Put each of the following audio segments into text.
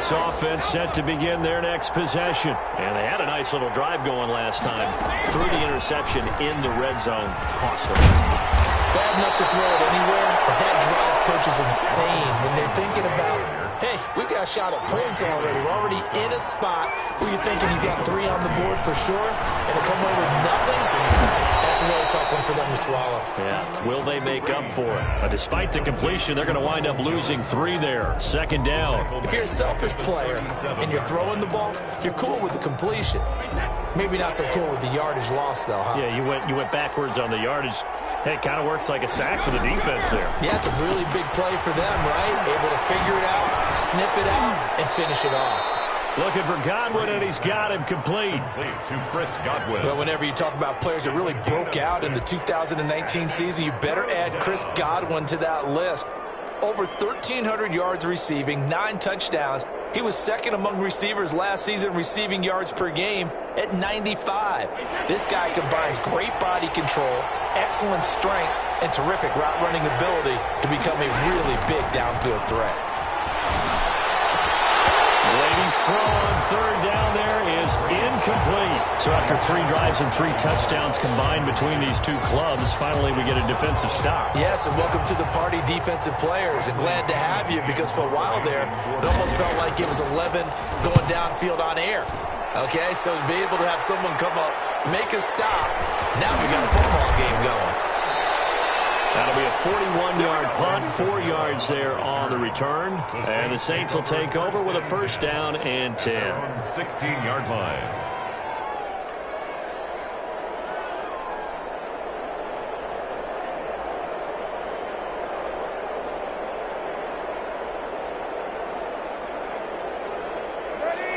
Bucs offense set to begin their next possession. And they had a nice little drive going last time. Threw the interception in the red zone. Cost them. Bad enough to throw it anywhere, but that drives coaches insane when they're thinking about, hey, we've got a shot at points already. We're already in a spot where you're thinking you got 3 on the board for sure, and to come away with nothing, that's a really tough one for them to swallow. Yeah, will they make up for it? But despite the completion, they're going to wind up losing 3 there. Second down. If you're a selfish player and you're throwing the ball, you're cool with the completion. Maybe not so cool with the yardage loss, though, huh? Yeah, you went backwards on the yardage. Hey, it kind of works like a sack for the defense there. Yeah, it's a really big play for them, right? Able to figure it out, sniff it out, and finish it off. Looking for Godwin, and he's got him complete. To Chris Godwin. Well, whenever you talk about players that really broke out in the 2019 season, you better add Chris Godwin to that list. Over 1,300 yards receiving, 9 touchdowns. He was second among receivers last season receiving yards per game at 95. This guy combines great body control, excellent strength, and terrific route running ability to become a really big downfield threat. Brady's throw on third down there is incomplete. So after 3 drives and 3 touchdowns combined between these two clubs, finally we get a defensive stop. Yes, and welcome to the party, defensive players, and glad to have you, because for a while there, it almost felt like it was 11 going downfield on air. Okay, so to be able to have someone come up, make a stop, now we got a football game going. That'll be a 41-yard punt, 4 yards there on the return. And the Saints will take over with a first down and 10. 16-yard line.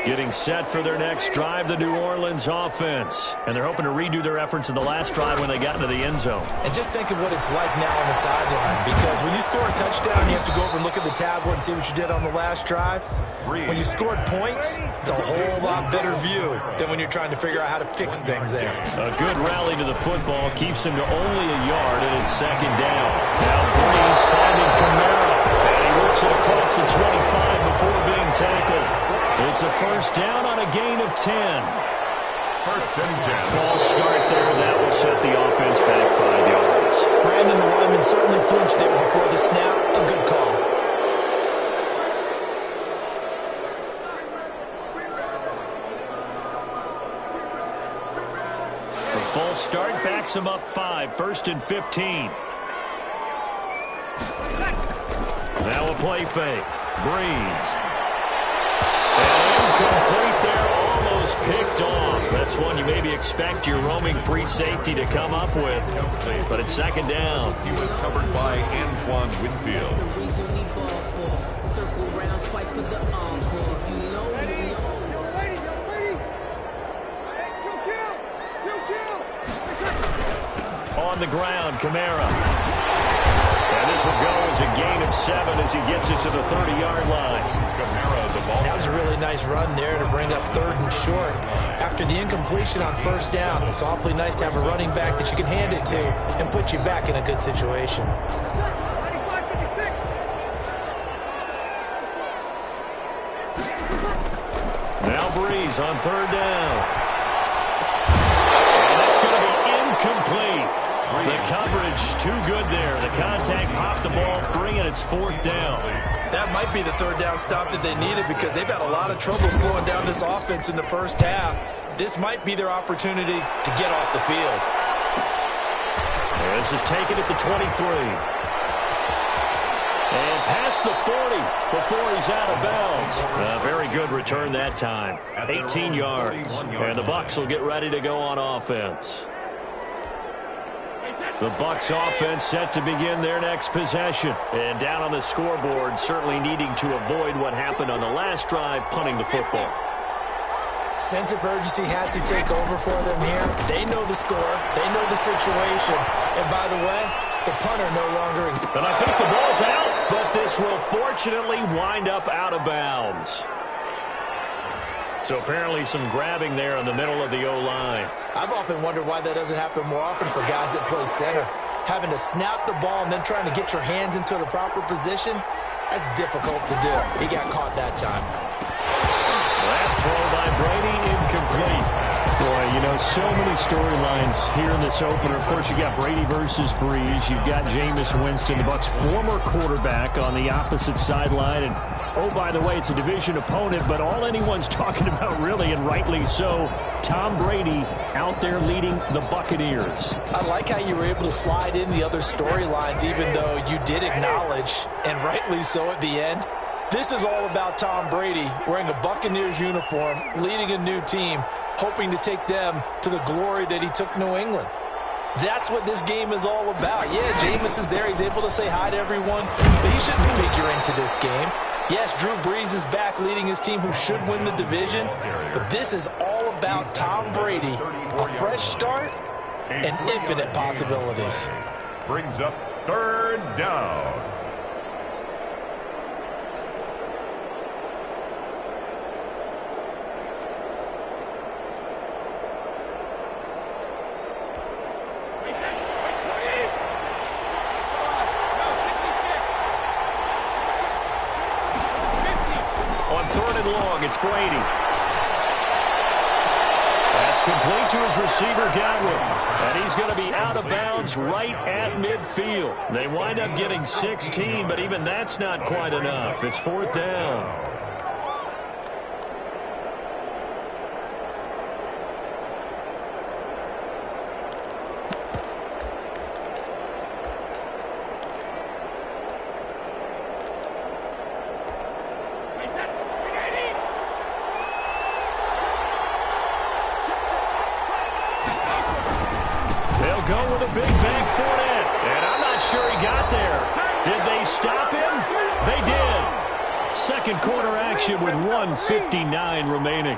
Getting set for their next drive, the New Orleans offense. And they're hoping to redo their efforts in the last drive when they got into the end zone. And just think of what it's like now on the sideline, because when you score a touchdown, you have to go over and look at the tablet and see what you did on the last drive. When you scored points, it's a whole lot better view than when you're trying to figure out how to fix things there. A good rally to the football keeps him to only a yard, and it's second down. Now Breeze finding Kamara, and he works it across the 25 before being tackled. It's a first down on a gain of 10. First and 10. False start there. That will set the offense back 5 yards. Brandon, the lineman, certainly flinched there before the snap. A good call. The false start backs him up 5. First and 15. Now a play fake. Breeze. And incomplete there, almost picked off. That's one you maybe expect your roaming free safety to come up with. But it's second down. He was covered by Antoine Winfield. On the ground, Kamara. And this will go as a gain of 7 as he gets it to the 30-yard line. That was a really nice run there to bring up third and short. After the incompletion on first down, it's awfully nice to have a running back that you can hand it to and put you back in a good situation. Now Breeze on third down. And that's going to be incomplete. The coverage too good there. The contact popped the ball free, and it's fourth down. That might be the third down stop that they needed, because they've had a lot of trouble slowing down this offense in the first half. This might be their opportunity to get off the field. This is taken at the 23. And past the 40 before he's out of bounds. A very good return that time. 18 yards. And the Bucs will get ready to go on offense. The Bucs offense set to begin their next possession. And down on the scoreboard, certainly needing to avoid what happened on the last drive, punting the football. Sense of urgency has to take over for them here. They know the score. They know the situation. And by the way, the punter no longer exists. And I think the ball's out, but this will fortunately wind up out of bounds. So apparently some grabbing there in the middle of the O-line. I've often wondered why that doesn't happen more often for guys that play center. Having to snap the ball and then trying to get your hands into the proper position, that's difficult to do. He got caught that time. by Brady, incomplete. Boy, you know, so many storylines here in this opener. Of course, you got Brady versus Breeze. You've got Jameis Winston, the Bucs' former quarterback, on the opposite sideline. And, oh, by the way, it's a division opponent, but all anyone's talking about, really, and rightly so, Tom Brady out there leading the Buccaneers. I like how you were able to slide in the other storylines, even though you did acknowledge, and rightly so at the end, this is all about Tom Brady wearing a Buccaneers uniform, leading a new team, hoping to take them to the glory that he took New England. That's what this game is all about. Yeah, Jameis is there. He's able to say hi to everyone, but he shouldn't figure into this game. Yes, Drew Brees is back leading his team who should win the division, but this is all about Tom Brady, a fresh start and infinite possibilities. Brings up third down. It's Brady. That's complete to his receiver, Godwin. And he's going to be out of bounds right at midfield. They wind up getting 16, but even that's not quite enough. It's fourth down. Second quarter action with 1:59 remaining.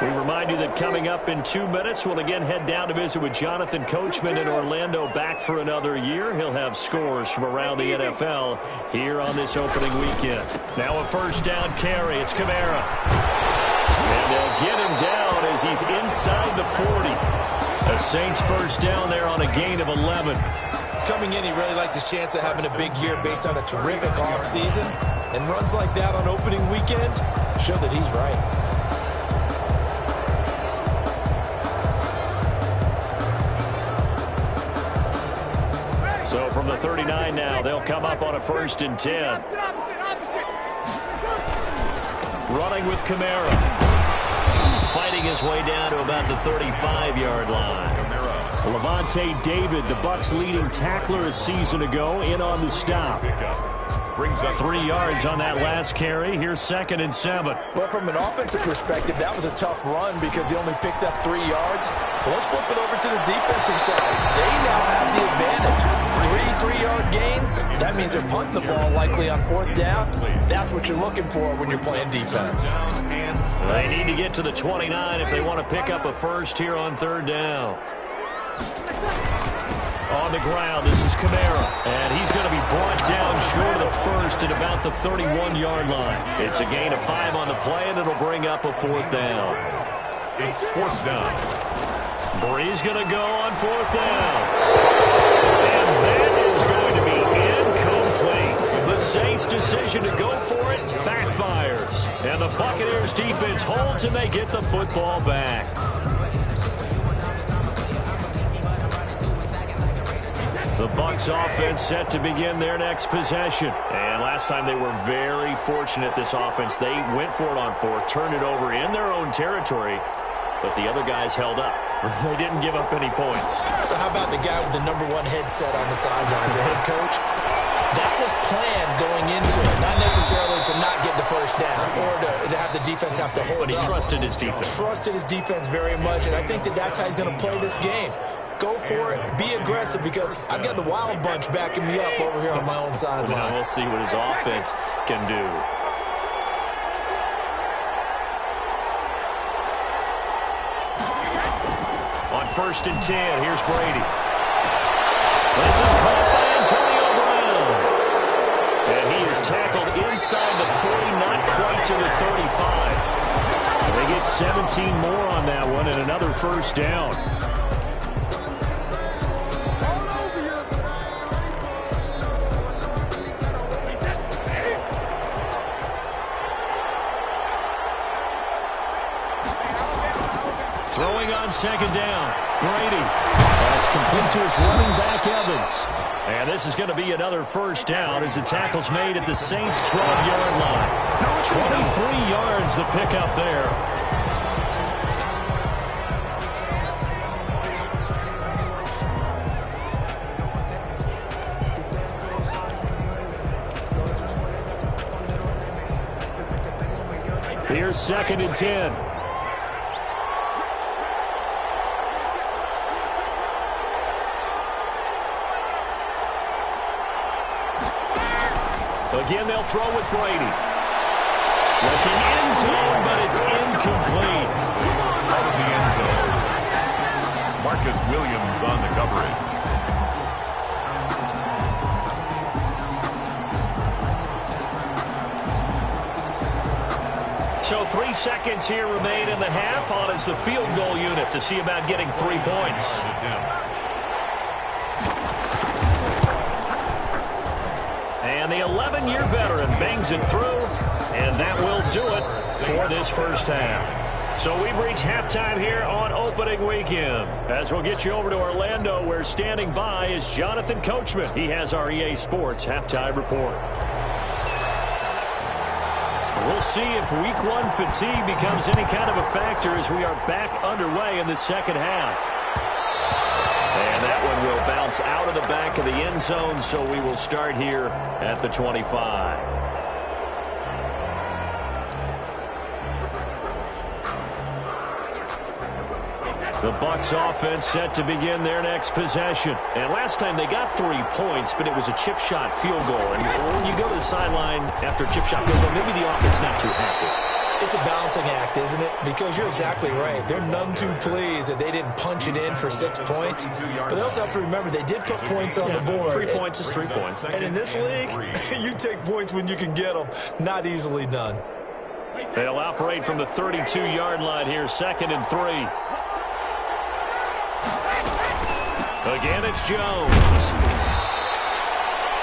We remind you that coming up in 2 minutes, we'll again head down to visit with Jonathan Coachman in Orlando, back for another year. He'll have scores from around the NFL here on this opening weekend. Now a first down carry. It's Kamara. And they'll get him down as he's inside the 40. The Saints first down there on a gain of 11. Coming in, he really liked his chance of having a big year based on a terrific offseason. And runs like that on opening weekend show that he's right. So from the 39 now, they'll come up on a 1st and 10. Running with Kamara. Fighting his way down to about the 35-yard line. Levante David, the Bucs' leading tackler a season ago, in on the stop. Brings up 3 yards on that last carry. Here's 2nd and 7. Well, from an offensive perspective, that was a tough run because he only picked up 3 yards. Well, let's flip it over to the defensive side. They now have the advantage. 3 3-yard gains. That means they're punting the ball likely on 4th down. That's what you're looking for when you're playing defense. They need to get to the 29 if they want to pick up a first here on 3rd down. On the ground, this is Kamara, and he's going to be brought down short of the first at about the 31-yard line. It's a gain of 5 on the play, and it'll bring up a 4th down. It's 4th down. Breeze going to go on 4th down. And that is going to be incomplete. The Saints' decision to go for it backfires. And the Buccaneers defense holds, and they get the football back. The Bucs offense set to begin their next possession. And last time they were very fortunate, this offense. They went for it on 4th, turned it over in their own territory, but the other guys held up. They didn't give up any points. So how about the guy with the #1 headset on the sidelines, the head coach? That was planned going into it, not necessarily to not get the first down or to have the defense have to hold up. But he trusted his defense. Trusted his defense very much, and I think that that's how he's going to play this game. Go for it. Be aggressive because I've got the Wild Bunch backing me up over here on my own sideline. Now we'll see what his offense can do. On 1st and 10, here's Brady. This is caught by Antonio Brown. And he is tackled inside the 40, not quite to the 35. And they get 17 more on that one and another first down. Throwing on second down. Brady. That's complete to his running back, Evans. And this is going to be another first down as the tackle's made at the Saints' 12-yard line. 23 yards the pickup there. Here's 2nd and 10. Again, they'll throw with Brady. Looking end zone, but it's incomplete. Out of the end zone. Marcus Williams on the coverage. So 3 seconds here remain in the half. On is the field goal unit to see about getting 3 points. And the 11-year veteran bangs it through, and that will do it for this first half. So we've reached halftime here on opening weekend. As we'll get you over to Orlando, where standing by is Jonathan Coachman. He has our EA Sports halftime report. We'll see if week 1 fatigue becomes any kind of a factor as we are back underway in the second half. And that one will bounce out of the back of the end zone, so we will start here at the 25. The Bucs offense set to begin their next possession. And last time they got 3 points, but it was a chip shot field goal. And when you go to the sideline after a chip shot field goal, maybe the offense not too happy. It's a balancing act, isn't it? Because you're exactly right. They're none too pleased that they didn't punch it in for 6 points. But they also have to remember they did put points on the board. 3 points is 3 points. And in this league, you take points when you can get them. Not easily done. They'll operate from the 32-yard line here, 2nd and 3. Again, it's Jones.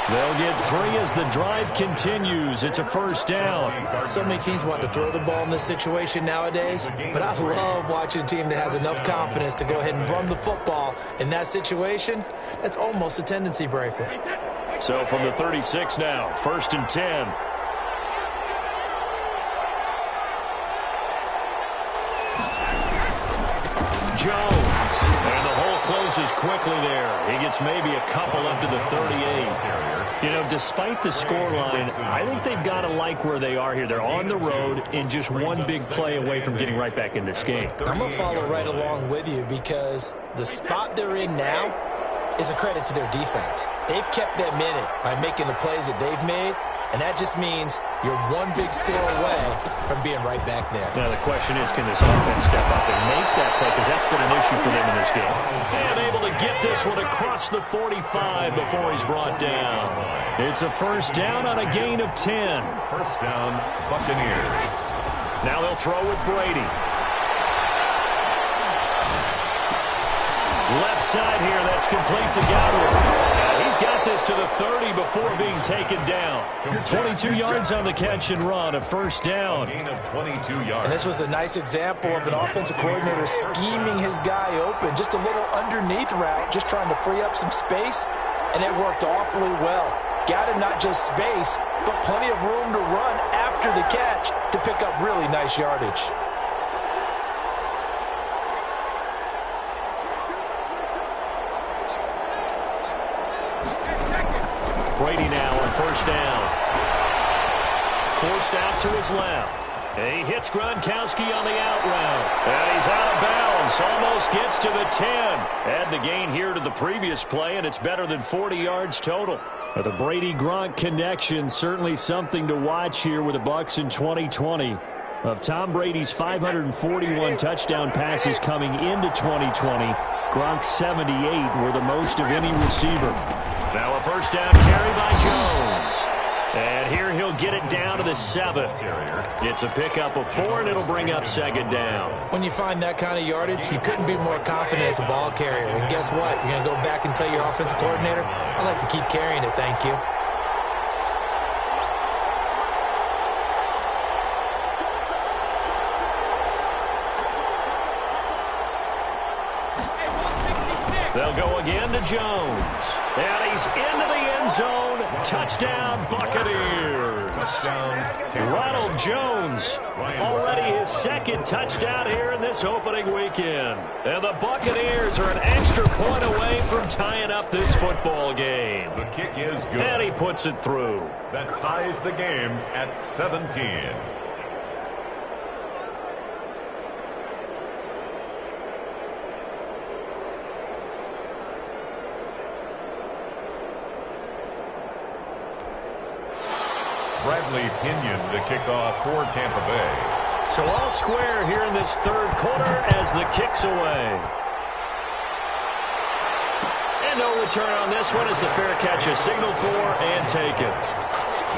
They'll get 3 as the drive continues. It's a first down. So many teams want to throw the ball in this situation nowadays, but I love watching a team that has enough confidence to go ahead and run the football. In that situation, that's almost a tendency breaker. So from the 36 now, 1st and 10. Jones. And the hole closes quickly there. He gets maybe a couple up to the 38. You know, despite the scoreline, I think they've got to like where they are here. They're on the road and just one big play away from getting right back in this game. I'm going to follow right along with you because the spot they're in now is a credit to their defense. They've kept them in it by making the plays that they've made, and that just means you're one big score away from being right back there. Now the question is, can this offense step up and make that play? Because that's been an issue for them in this game. And able to get this one across the 45 before he's brought down. It's a first down on a gain of 10. First down, Buccaneers. Now they'll throw with Brady. Left side here, that's complete to Godwin. He's got this to the 30 before being taken down. 22 yards on the catch and run, a first down. Gain of 22 yards. And this was a nice example of an offensive coordinator scheming his guy open. Just a little underneath route, just trying to free up some space, and it worked awfully well. Got him not just space, but plenty of room to run after the catch to pick up really nice yardage. Brady now on first down. Forced out to his left. He hits Gronkowski on the out route. And he's out of bounds. Almost gets to the 10. Add the gain here to the previous play, and it's better than 40 yards total. The Brady-Gronk connection, certainly something to watch here with the Bucs in 2020. Of Tom Brady's 541 touchdown passes coming into 2020, Gronk's 78 were the most of any receiver. Now a first down carry by Jones. And here he'll get it down to the 7. It's a pickup of 4, and it'll bring up second down. When you find that kind of yardage, you couldn't be more confident as a ball carrier. And guess what? You're going to go back and tell your offensive coordinator, I'd like to keep carrying it, thank you. again to Jones. And he's into the end zone. Touchdown, Buccaneers. Touchdown, Ronald Jones, already his second touchdown here in this opening weekend. And the Buccaneers are an extra point away from tying up this football game. The kick is good. And he puts it through. That ties the game at 17. Bradley Pinion to kick off for Tampa Bay. So all square here in this third quarter as the kick's away. And no return on this one as the fair catch is signaled for and taken.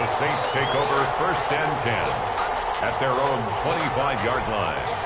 The Saints take over 1st and 10 at their own 25-yard line.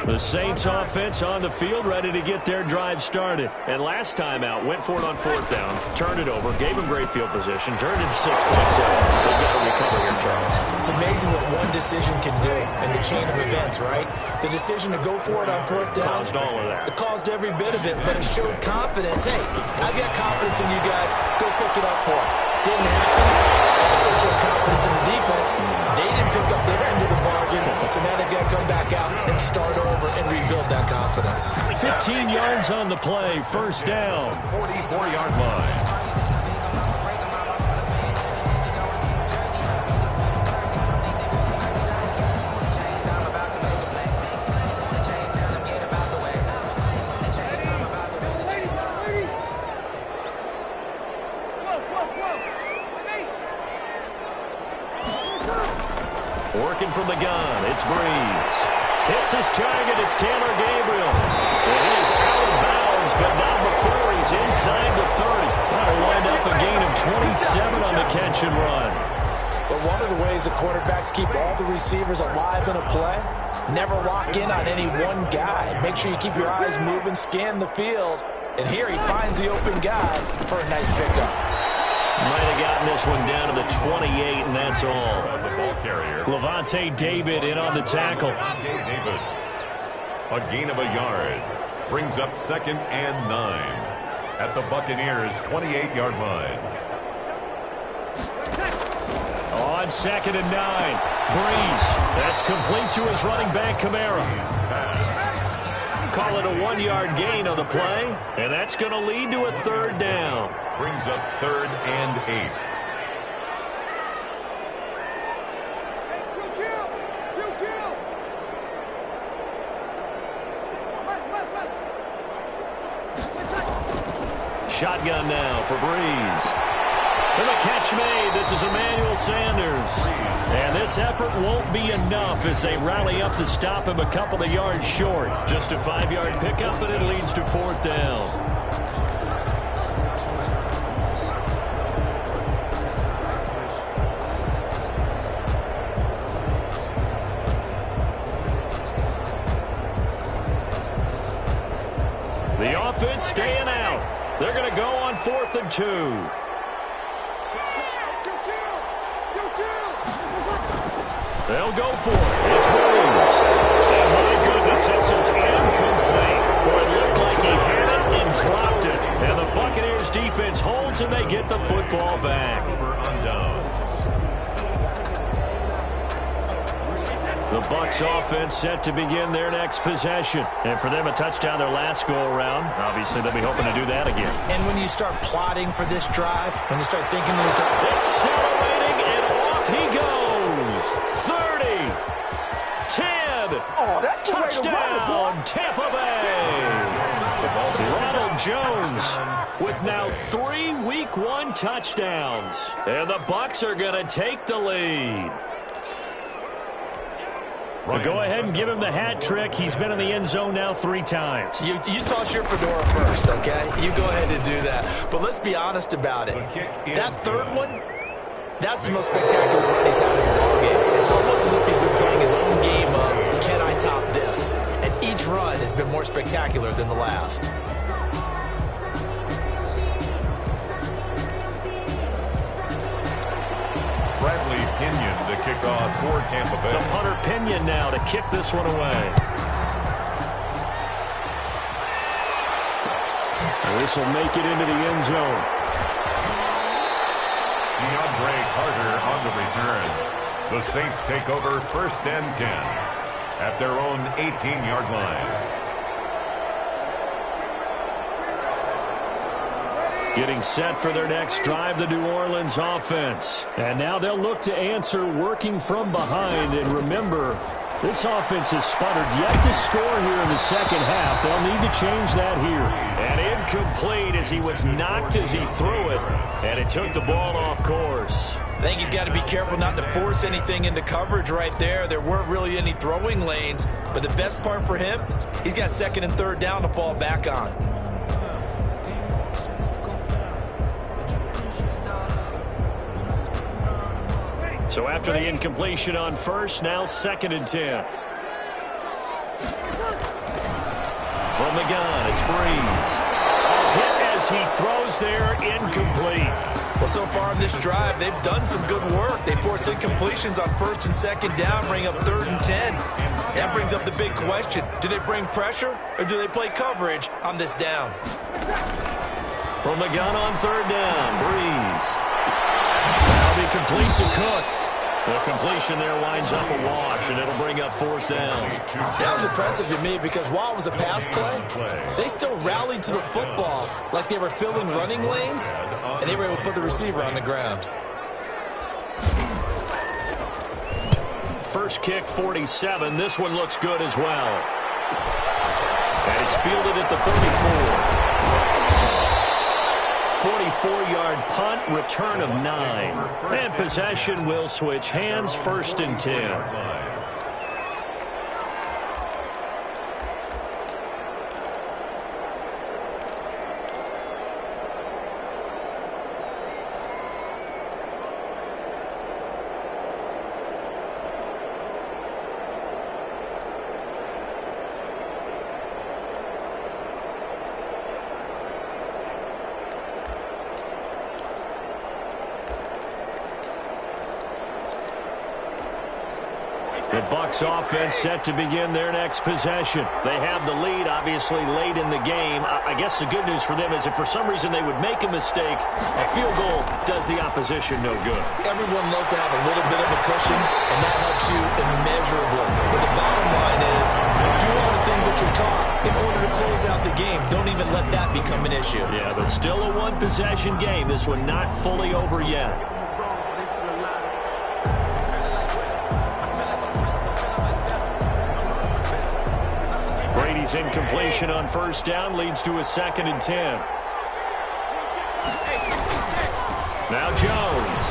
The Saints offense on the field, ready to get their drive started. And last time out, went for it on 4th down, turned it over, gave them great field position, turned it to 6 points. They've got to recover here, Charles. It's amazing what one decision can do in the chain of events, right? The decision to go for it on 4th down. Caused all of that. It caused every bit of it, but it showed confidence. Hey, I've got confidence in you guys. Go pick it up for them. Didn't happen. Also showed confidence in the defense. They didn't pick up their end of the bargain, so now they've got to come back out and start over and rebuild that confidence. 15 yards on the play, 1st down. 44-yard line. Working from the gun, it's Breeze. Hits his target, it's Taylor Gabriel. And he is out of bounds, but not before he's inside the 30. That'll wind up a gain of 27 on the catch and run. But one of the ways the quarterbacks keep all the receivers alive in a play, never lock in on any one guy. Make sure you keep your eyes moving, scan the field. And here he finds the open guy for a nice pickup. Might have gotten this one down to the 28, and that's all. The ball carrier. Levante David in on the tackle. David. A gain of a yard. Brings up 2nd and 9 at the Buccaneers' 28-yard line. On 2nd and 9. Breeze. That's complete to his running back, Kamara. Call it a 1-yard gain on the play, and that's going to lead to a 3rd down. Brings up 3rd and 8. Shotgun now for Breeze. And the catch made. This is Emmanuel Sanders. And this effort won't be enough as they rally up to stop him a couple of yards short. Just a 5-yard pickup, and it leads to 4th down. The offense staying out. They're going to go on 4th and 2. They'll go for it. It's Breeze. And my goodness, this is incomplete. Boy, it looked like he had it and dropped it. And the Buccaneers defense holds and they get the football back. Over on downs. The Bucs offense set to begin their next possession. And for them, a touchdown their last go-around. Obviously, they'll be hoping to do that again. And when you start plotting for this drive, when you start thinking to yourself, Accelerating, and off he goes. 30, 10, touchdown, Tampa Bay. Ronald Jones with now 3 Week 1 touchdowns. And the Bucs are going to take the lead. Well, go ahead and give him the hat trick. He's been in the end zone now 3 times. You toss your fedora first, okay? You go ahead and do that. But let's be honest about it. That 3rd one, that's the most spectacular run he's had in the ballgame. It's almost as if he's been playing his own game of, can I top this? And each run has been more spectacular than the last. Bradley Pinion to kick off for Tampa Bay. The punter Pinion now to kick this one away. And this will make it into the end zone. DeAndre Carter on the return. The Saints take over 1st and 10 at their own 18-yard line. Getting set for their next drive, the New Orleans offense. And now they'll look to answer working from behind. And remember, this offense has sputtered yet to score here in the second half. They'll need to change that here. And incomplete as he was knocked as he threw it. And it took the ball off course. I think he's got to be careful not to force anything into coverage right there. There weren't really any throwing lanes. But the best part for him, he's got 2nd and 3rd down to fall back on. So after the incompletion on 1st, now 2nd and 10. From the gun, it's Breeze. Hit as he throws there, incomplete. Well, so far in this drive, they've done some good work. They force incompletions on 1st and 2nd down, bring up 3rd and 10. That brings up the big question. Do they bring pressure or do they play coverage on this down? From the gun on 3rd down, Breeze. That'll be complete to Cook. The completion there winds up a wash, and it'll bring up 4th down. That was impressive to me because while it was a pass play, they still rallied to the football like they were filling running lanes, and they were able to put the receiver on the ground. First kick, 47. This one looks good as well. And it's fielded at the 34. 44-yard punt, return of 9. And possession will switch hands, 1st and 10. The Bucs offense set to begin their next possession. They have the lead, obviously, late in the game. I guess the good news for them is if for some reason they would make a mistake, a field goal does the opposition no good. Everyone loves to have a little bit of a cushion, and that helps you immeasurably. But the bottom line is, do all the things that you're taught in order to close out the game. Don't even let that become an issue. Yeah, but still a one-possession game. This one not fully over yet. Brady's incompletion on 1st down leads to a 2nd and 10. Now Jones.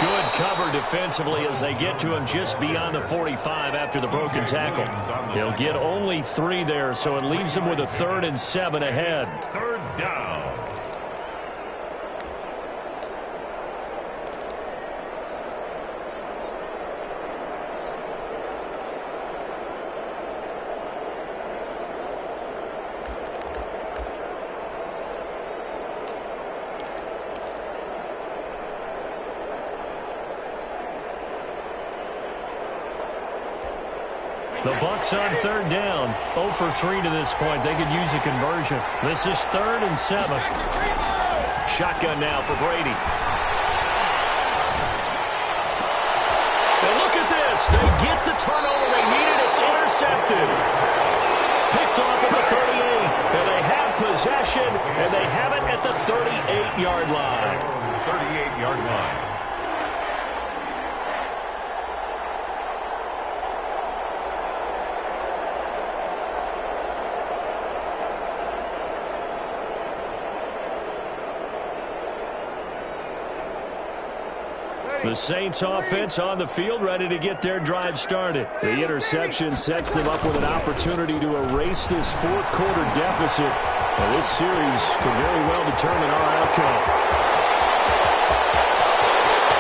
Good cover defensively as they get to him just beyond the 45 after the broken tackle. He'll get only 3 there, so it leaves him with a 3rd and 7 ahead. 3rd down. The Bucs on 3rd down. 0 for 3 to this point. They could use a conversion. This is 3rd and 7. Shotgun now for Brady. And look at this. They get the turnover they needed. It's intercepted. Picked off at the 38. And they have possession, and they have it at the 38-yard line. 38-yard line. The Saints offense on the field ready to get their drive started. The interception sets them up with an opportunity to erase this 4th quarter deficit. Well, this series could very well determine our outcome.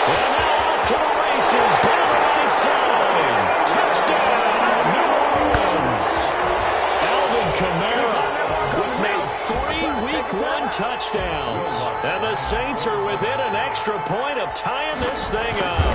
And now off to the races down the right side. Touchdown, New Orleans. Alvin Kamara with now 3 Week 1 touchdowns. And the Saints are within an extra point of tying this thing up.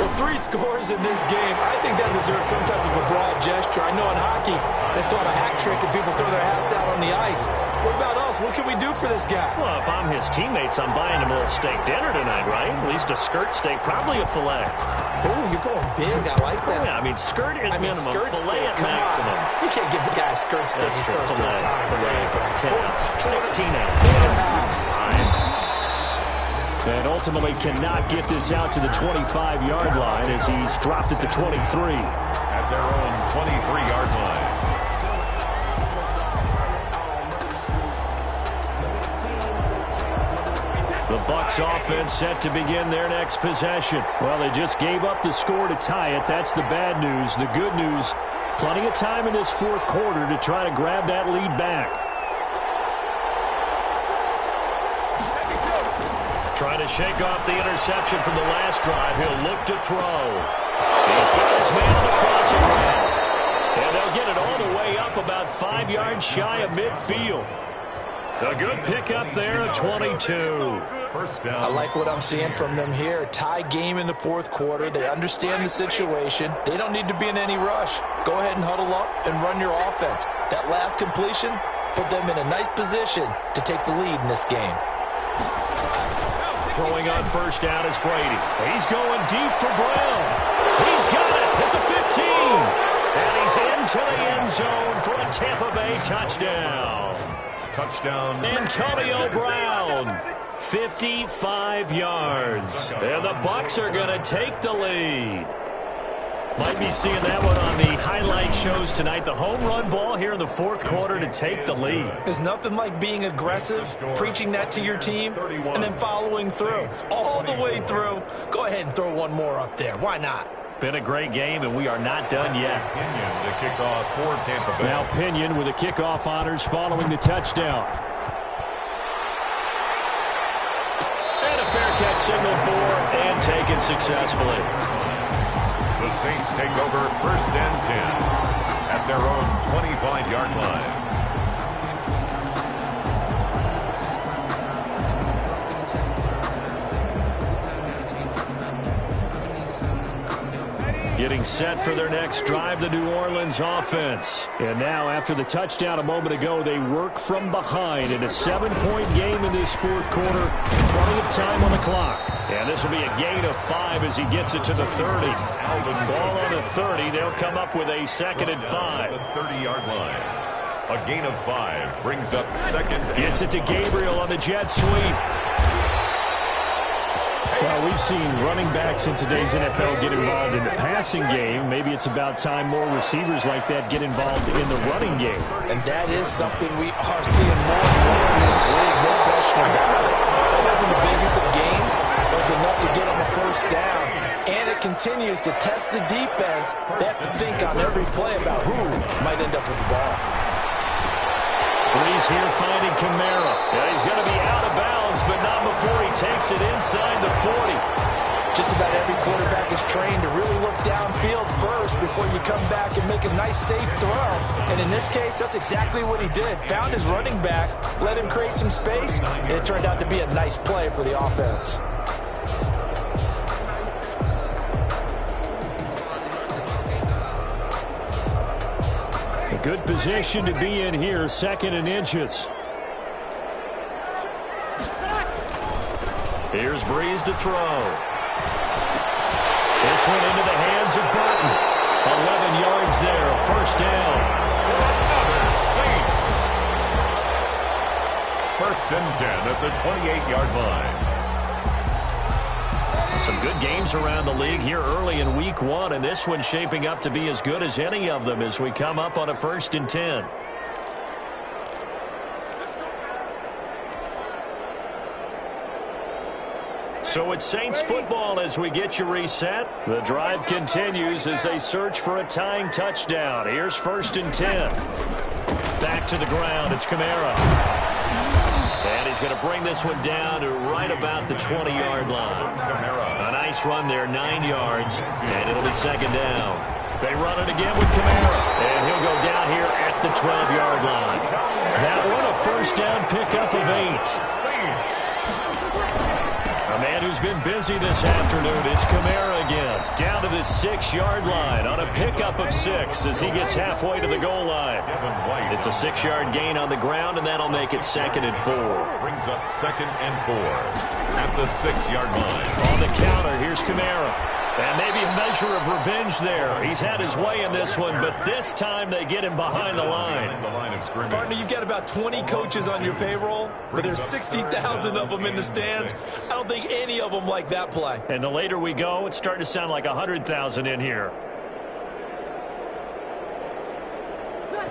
Well, 3 scores in this game, I think that deserves some type of a broad gesture. I know in hockey, that's called a hat trick, and people throw their hats out on the ice. What about us? What can we do for this guy? Well, if I'm his teammates, I'm buying him a little steak dinner tonight, right? At least a skirt steak, probably a filet. Oh, you're going big. I like that. Yeah, I mean, skirt at minimum, skirt filet steak, at maximum. You can't give the guy a skirt steak. He's supposed to Filet, 10 ounce, 16 ounce. And ultimately cannot get this out to the 25-yard line as he's dropped at the 23. At their own 23-yard line. The Bucs offense set to begin their next possession. Well, they just gave up the score to tie it. That's the bad news. The good news, plenty of time in this fourth quarter to try to grab that lead back. Trying to shake off the interception from the last drive. He'll look to throw. He's got his man on the crossing route. And they'll get it all the way up about 5 yards shy of midfield. A good pickup there at 22. First down. I like what I'm seeing from them here. Tie game in the fourth quarter. They understand the situation. They don't need to be in any rush. Go ahead and huddle up and run your offense. That last completion put them in a nice position to take the lead in this game. Throwing on first down is Brady. He's going deep for Brown. He's got it at the 15. And he's into the end zone for a Tampa Bay touchdown. Touchdown. Antonio Brown, 55 yards. And the Bucs are going to take the lead. Might be seeing that one on the highlight shows tonight. The home run ball here in the fourth quarter to take the lead. There's nothing like being aggressive, preaching that to your team, and then following through. All the way through. Go ahead and throw one more up there. Why not? Been a great game, and we are not done yet. Pinion, the kickoff for Tampa Bay. Now Pinion with the kickoff honors following the touchdown. And a fair catch signal for and taken successfully. The Saints take over first and 10 at their own 25-yard line. Getting set for their next drive, the New Orleans offense. And now, after the touchdown a moment ago, they work from behind in a 7-point game in this fourth quarter. Plenty of time on the clock. And this will be a gain of 5 as he gets it to the 30. Ball on the 30. They'll come up with a 2nd and 5. The 30-yard line. A gain of 5 brings up 2nd. Gets it to Gabriel on the jet sweep. Well, we've seen running backs in today's NFL get involved in the passing game. Maybe it's about time more receivers like that get involved in the running game. And that is something we are seeing more and more in this league, no question about it. That wasn't the biggest of gains. It was enough to get them a first down. And it continues to test the defense. They have to think on every play about who might end up with the ball. Breeze here finding Kamara. Yeah, he's going to be out of bounds, but not before he takes it inside the 40. Just about every quarterback is trained to really look downfield first before you come back and make a nice, safe throw. And in this case, that's exactly what he did. Found his running back, let him create some space, and it turned out to be a nice play for the offense. A good position to be in here, 2nd and inches. Here's Breeze to throw. This one into the hands of Burton. 11 yards there, a first down. Saints. First and 10 at the 28-yard line. Some good games around the league here early in week 1, and this one's shaping up to be as good as any of them as we come up on a 1st and 10. So it's Saints football as we get you reset. The drive continues as they search for a tying touchdown. Here's 1st and 10. Back to the ground. It's Kamara. And he's going to bring this one down to right about the 20-yard line. A nice run there, 9 yards, and it'll be 2nd down. They run it again with Kamara, and he'll go down here at the 12-yard line. That one a first down pickup of 8. A man who's been busy this afternoon, it's Kamara again. Down to the 6-yard line on a pickup of 6 as he gets halfway to the goal line. It's a 6-yard gain on the ground, and that'll make it 2nd and 4. Brings up 2nd and 4 at the 6-yard line. On the counter, here's Kamara. And maybe a measure of revenge there. He's had his way in this one, but this time they get him behind the line. Partner, you've got about 20 coaches on your payroll, but there's 60,000 of them in the stands. I don't think any of them like that play. And the later we go, it's starting to sound like 100,000 in here.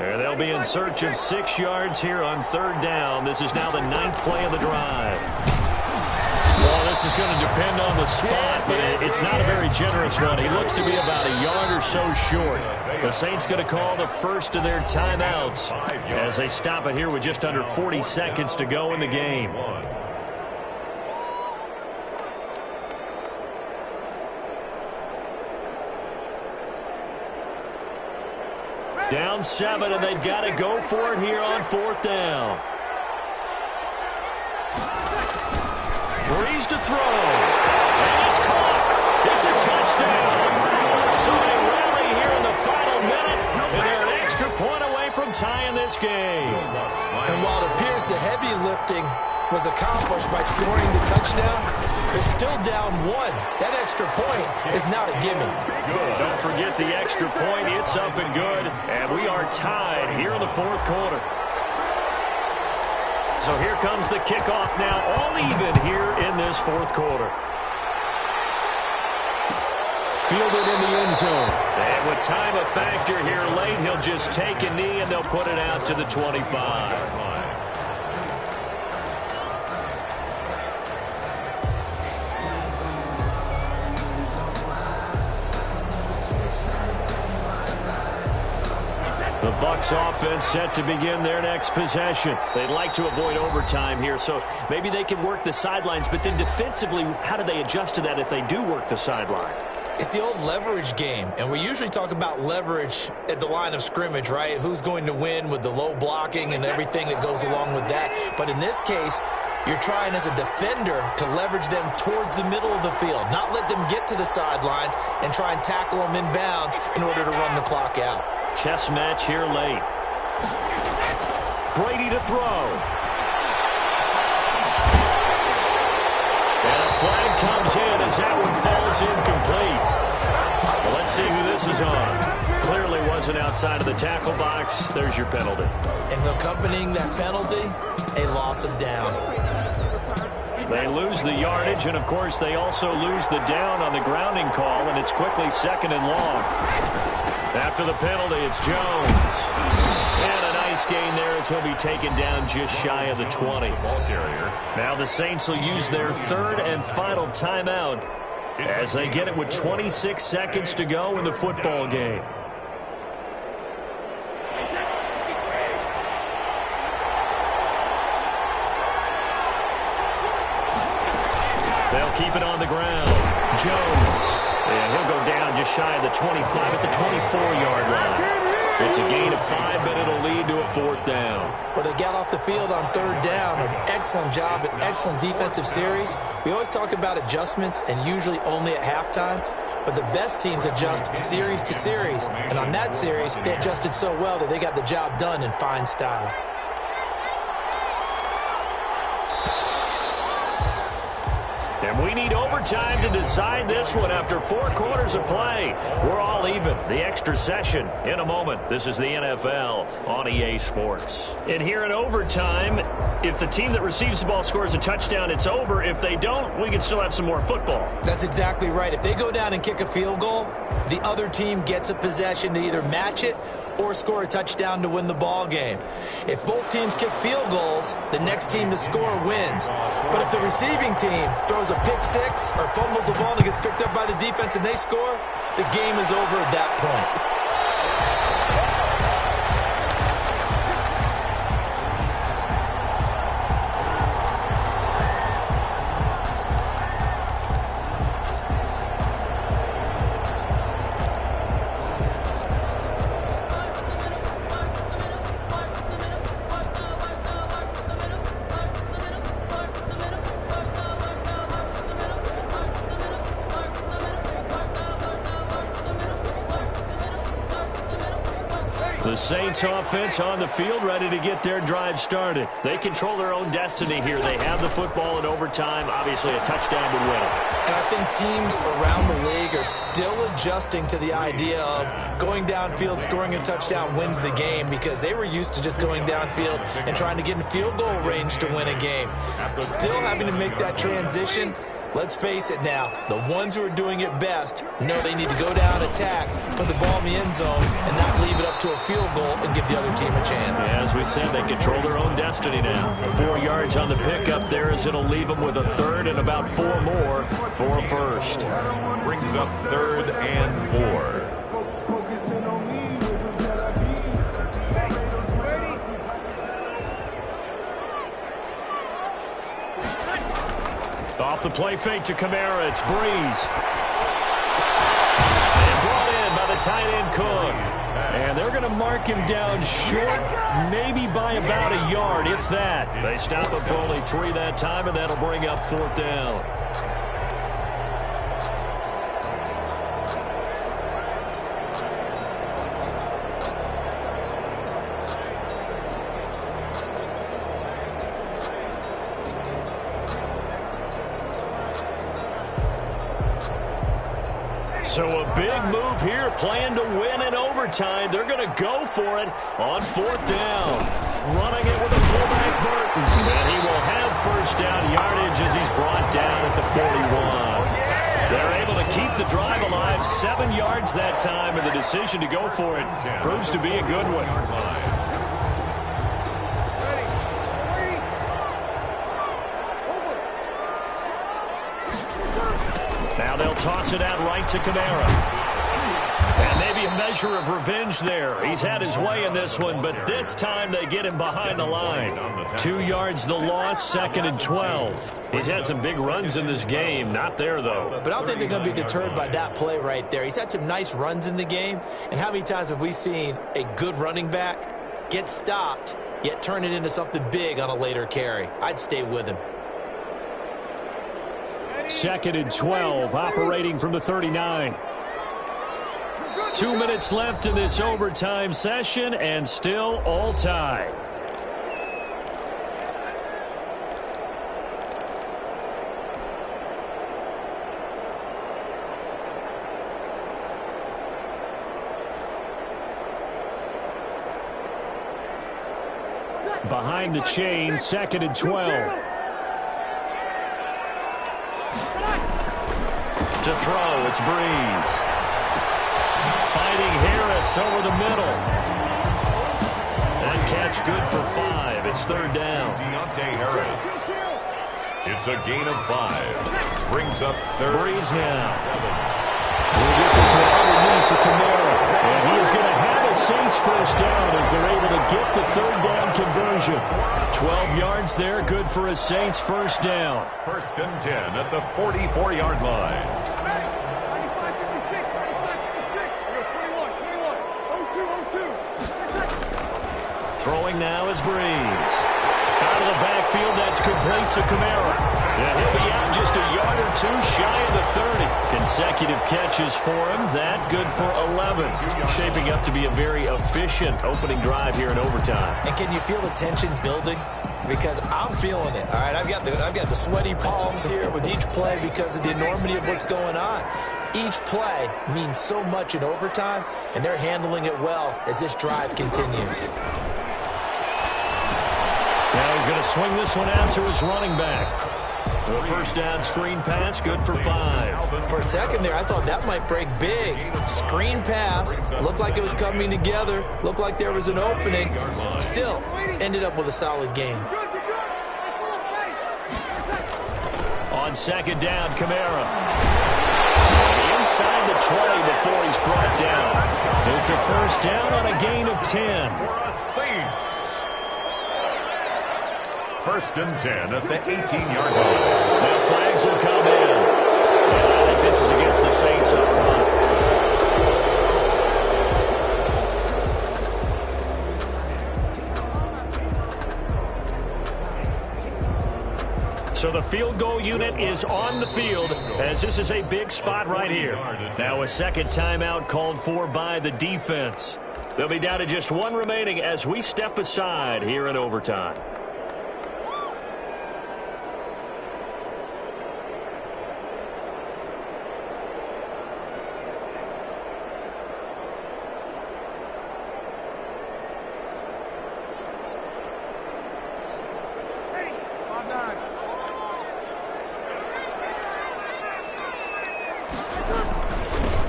And they'll be in search of 6 yards here on 3rd down. This is now the 9th play of the drive. Well, this is going to depend on the spot, but it's not a very generous run. He looks to be about a yard or so short. The Saints going to call the first of their timeouts as they stop it here with just under 40 seconds to go in the game. Down 7, and they've got to go for it here on 4th down. Breeze to throw, and it's caught. It's a touchdown. So they rally here in the final minute, and they're an extra point away from tying this game. And while it appears the heavy lifting was accomplished by scoring the touchdown, they're still down 1. That extra point is not a gimme. Don't forget the extra point. It's up and good, and we are tied here in the 4th quarter. So here comes the kickoff now, all even here in this 4th quarter. Fielded in the end zone. And with time a factor here late, he'll just take a knee and they'll put it out to the 25. The Bucs offense set to begin their next possession. They'd like to avoid overtime here, so maybe they can work the sidelines, but then defensively, how do they adjust to that if they do work the sideline? It's the old leverage game, and we usually talk about leverage at the line of scrimmage, right? Who's going to win with the low blocking and everything that goes along with that. But in this case, you're trying as a defender to leverage them towards the middle of the field, not let them get to the sidelines and try and tackle them inbounds in order to run the clock out. Chess match here late. Brady to throw. And a flag comes in as that one falls incomplete. Well, let's see who this is on. Clearly wasn't outside of the tackle box. There's your penalty. And accompanying that penalty, a loss of down. They lose the yardage, and, of course, they also lose the down on the grounding call, and it's quickly 2nd and long. After the penalty, it's Jones. And a nice gain there as he'll be taken down just shy of the 20. Now the Saints will use their 3rd and final timeout as they get it with 26 seconds to go in the football game. They'll keep it on the ground. Jones. And he'll go down just shy of the 25 at the 24-yard line. It's a gain of 5, but it'll lead to a 4th down. Well, they got off the field on 3rd down. An excellent job, an excellent defensive series. We always talk about adjustments and usually only at halftime. But the best teams adjust series to series. And on that series, they adjusted so well that they got the job done in fine style. And we need overtime to decide this one after 4 quarters of play. We're all even. The extra session in a moment. This is the NFL on EA Sports. And here in overtime, if the team that receives the ball scores a touchdown, it's over. If they don't, we can still have some more football. That's exactly right. If they go down and kick a field goal, the other team gets a possession to either match it or score a touchdown to win the ball game. If both teams kick field goals, the next team to score wins. But if the receiving team throws a pick six or fumbles the ball and gets picked up by the defense and they score, the game is over at that point. The Saints offense on the field, ready to get their drive started. They control their own destiny here. They have the football in overtime. Obviously, a touchdown would win it. And I think teams around the league are still adjusting to the idea of going downfield, scoring a touchdown wins the game, because they were used to just going downfield and trying to get in field goal range to win a game. Still having to make that transition. Let's face it now, the ones who are doing it best know they need to go down, attack, put the ball in the end zone, and not leave it up to a field goal and give the other team a chance. Yeah, as we said, they control their own destiny now. 4 yards on the pickup there, as it'll leave them with a third and about 4 more for a first. Brings up 3rd and 4. Off the play fake to Kamara, it's Breeze. And brought in by the tight end Cook. And they're going to mark him down short, maybe by about a yard, if that. They stop him for only 3 that time, and that'll bring up 4th down. So a big move here, playing to win in overtime. They're going to go for it on 4th down. Running it with a fullback, Burton. And he will have first down yardage as he's brought down at the 41. They're able to keep the drive alive, 7 yards that time, and the decision to go for it proves to be a good one. Now they'll toss it out right to Kamara. And maybe a measure of revenge there. He's had his way in this one, but this time they get him behind the line. 2 yards the loss, 2nd and 12. He's had some big runs in this game. Not there, though. But I don't think they're going to be deterred by that play right there. He's had some nice runs in the game. And how many times have we seen a good running back get stopped, yet turn it into something big on a later carry? I'd stay with him. 2nd and 12, operating from the 39. 2 minutes left in this overtime session, and still all tied. Behind the chain, 2nd and 12. To throw, it's Breeze. Fighting Harris over the middle. And catch good for 5. It's 3rd down. Deontay Harris. It's a gain of 5. Brings up 3rd. Breeze now. We'll get this one underneath to Kamara. And he is going to have a Saints first down as they're able to get the 3rd down conversion. 12 yards there, good for a Saints first down. 1st and 10 at the 44-yard line. Throwing now is Breeze. Out of the backfield, that's complete to Kamara. And he'll be out just a yard or 2 shy of the 30. Consecutive catches for him. That good for 11. Shaping up to be a very efficient opening drive here in overtime. And can you feel the tension building? Because I'm feeling it. All right, I've got the sweaty palms here with each play because of the enormity of what's going on. Each play means so much in overtime, and they're handling it well as this drive continues. Now he's going to swing this one out to his running back. The first down screen pass, good for 5. For a second there, I thought that might break big. Screen pass, looked like it was coming together, looked like there was an opening. Still, ended up with a solid game. On 2nd down, Kamara. Inside the 20 before he's brought down. It's a first down on a gain of 10. Saints. 1st and 10 at the 18-yard line. Now flags will come in. And I think this is against the Saints up front. So the field goal unit is on the field as this is a big spot right here. Now a second timeout called for by the defense. They'll be down to just one remaining as we step aside here in overtime.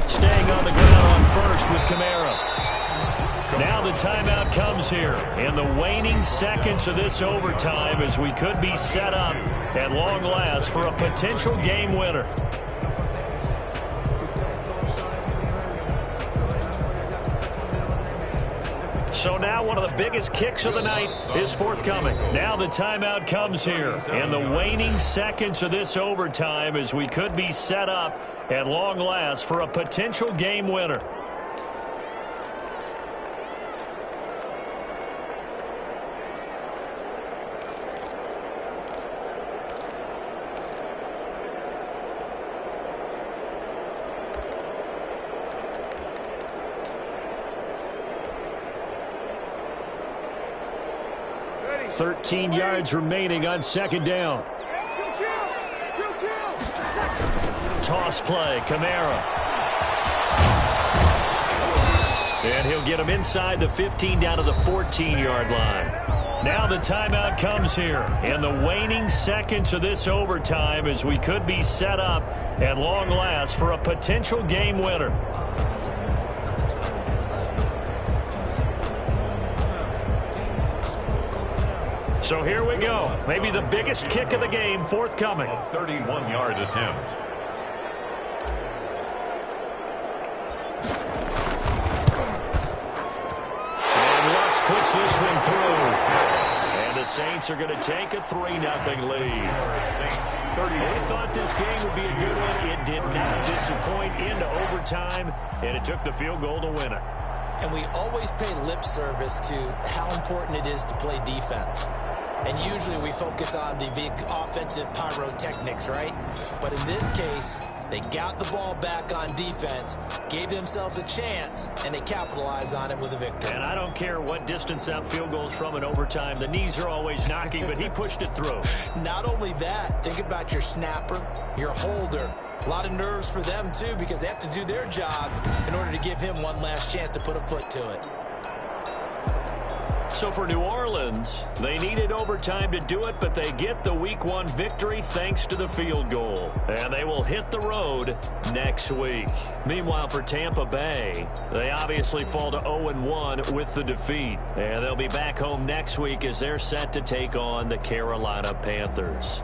Staying on the ground on first with Kamara. Now the timeout comes here in the waning seconds of this overtime as we could be set up at long last for a potential game winner. So now one of the biggest kicks of the night is forthcoming. Now the timeout comes here in the waning seconds of this overtime as we could be set up at long last for a potential game winner. .13 yards remaining on second down. Toss play, Kamara. And he'll get him inside the 15 down to the 14-yard line. Now the timeout comes here in the waning seconds of this overtime as we could be set up at long last for a potential game winner. So here we go. Maybe the biggest kick of the game forthcoming. A 31-yard attempt. And Lutz puts this one through. And the Saints are going to take a 3-0 lead. We thought this game would be a good one. It did not disappoint into overtime, and it took the field goal to win it. And we always pay lip service to how important it is to play defense. And usually we focus on the big offensive pyrotechnics, right? But in this case, they got the ball back on defense, gave themselves a chance, and they capitalized on it with a victory. And I don't care what distance that field goes from in overtime. The knees are always knocking, but he pushed it through. Not only that, think about your snapper, your holder. A lot of nerves for them, too, because they have to do their job in order to give him one last chance to put a foot to it. So for New Orleans, they needed overtime to do it, but they get the Week 1 victory thanks to the field goal. And they will hit the road next week. Meanwhile, for Tampa Bay, they obviously fall to 0-1 with the defeat. And they'll be back home next week as they're set to take on the Carolina Panthers.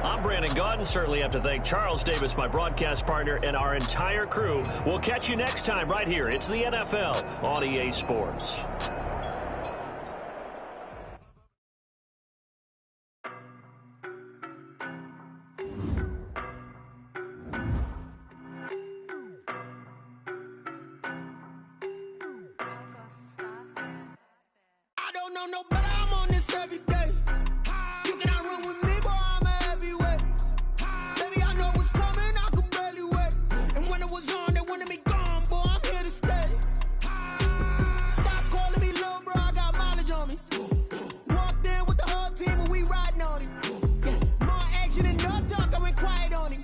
I'm Brandon Gaudin. Certainly have to thank Charles Davis, my broadcast partner, and our entire crew. We'll catch you next time right here. It's the NFL on EA Sports. I don't know no better. I'm on this every day. You cannot run with me, boy. I'm a heavyweight. Baby, I know what's coming. I could barely wait. And when it was on, they wanted me gone, boy. I'm here to stay. Stop calling me little bro. I got mileage on me. Walked in with the whole team and we riding on him. Yeah. More action and no talk. I went quiet on him.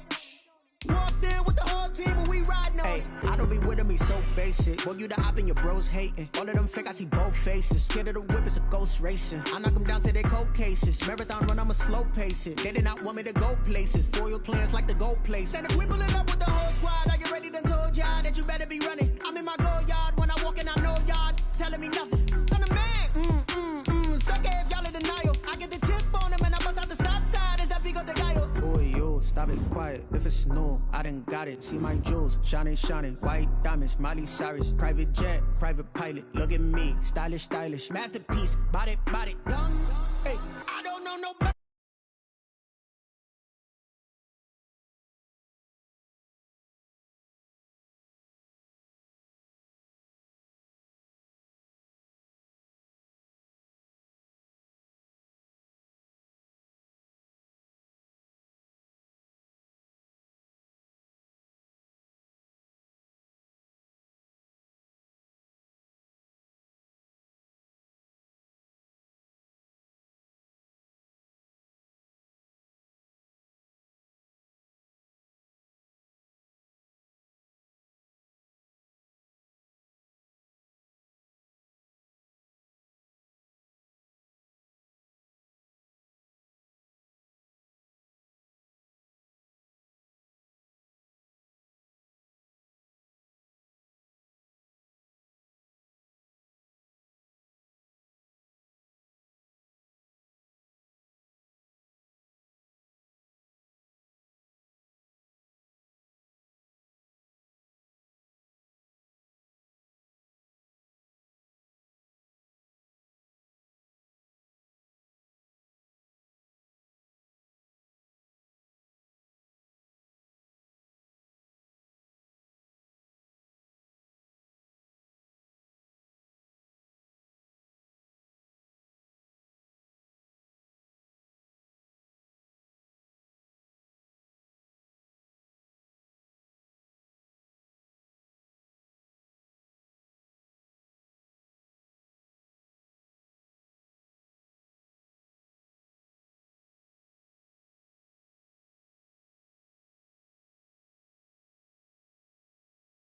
Walked in with the whole team and we riding on him. I don't be with him, he's so basic. Boy, you the op and your bros hating. All of them fake, I see both faces. Scared of the whip, it's a ghost racing. I knock them down to their cold cases. Marathon run, I'ma slow pace it. They did not want me to go places. Foil plans like the gold place. And if we pulling up with the whole squad, I get ready to told y'all that you better be running. I'm in my go yard when I walk in, I know y'all telling me nothing. I'm the man, suck it if y'all in denial. I get the chip on him and I bust out the south side. Is that big of the guy? Boy, yo, stop it quiet. If it's new, I done got it. See my jewels, shining, shining. White diamonds, Miley Cyrus. Private jet, private pilot. Look at me, stylish, stylish. Masterpiece, body, young. Hey,